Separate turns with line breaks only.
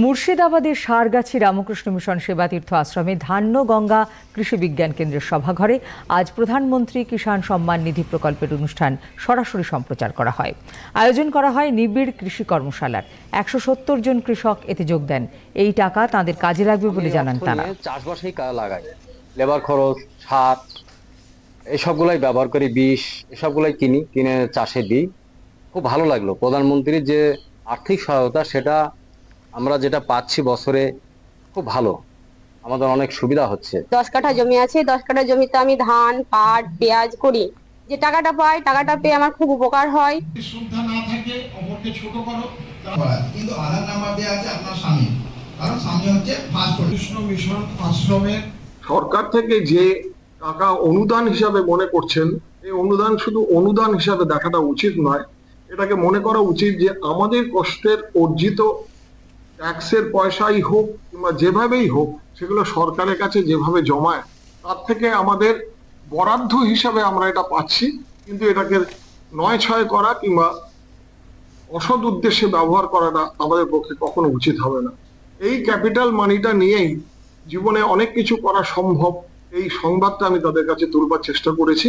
মুর্শিদাবাদের সারগাছি রামকৃষ্ণ মিশন সেবাতীর্থ আশ্রমে ধান্য গঙ্গা কৃষি বিজ্ঞান কেন্দ্রের সভাঘরে আজ প্রধানমন্ত্রী কিষাণ সম্মান নিধি প্রকল্পের অনুষ্ঠান সরাসরি সম্প্রচার করা হয়। আয়োজন করা হয় নিবিড় কৃষি কর্মশালার। ১৭০ জন কৃষক এতে যোগ দেন। এই টাকা তাঁদের কাজে লাগবে বলে জানান তারা।
চাষবাসেই লাগাই, লেবার খরচ, সার এসবগুলাই ব্যবহার করি, বিষ এসবগুলাই কিনে চাষে দিই। খুব ভালো লাগলো প্রধানমন্ত্রীর যে আর্থিক সহায়তা, সেটা আমরা যেটা পাচ্ছি বছরে খুব ভালো, আমাদের অনেক সুবিধা হচ্ছে।
10 কাঠা জমি আছে, 10 কাঠা জমিতে আমি ধান, পাট, পেঁয়াজ করি। যে টাকাটা পাই, টাকাটা পেয়ে আমার খুব উপকার হয়।
শ্রদ্ধা না থাকে অপরকে ছোট করো, কিন্তু আধার নাম্বার দেওয়া আছে আপনার স্বামী, কারণ স্বামী হচ্ছে ফার্স্ট কৃষ্ণ মিশন আশ্রমের।
সরকার থেকে যে টাকা অনুদান হিসাবে মনে করছেন, এই অনুদান শুধু অনুদান হিসাবে দেখাটা উচিত নয়। এটাকে মনে করা উচিত যে আমাদের কষ্টের অর্জিত ট্যাক্সের পয়সাই হোক কিংবা যেভাবেই হোক, সেগুলো সরকারের কাছে যেভাবে জমায় তার থেকে আমাদের বরাদ্দ হিসাবে আমরা এটা পাচ্ছি। কিন্তু এটাকে নয় ছয় করা কিংবা অসৎ উদ্দেশ্যে ব্যবহার করাটা আমাদের পক্ষে কখনো উচিত হবে না। এই ক্যাপিটাল মানিটা নিয়েই জীবনে অনেক কিছু করা সম্ভব, এই সংবাদটা আমি তাদের কাছে তুলবার চেষ্টা করেছি।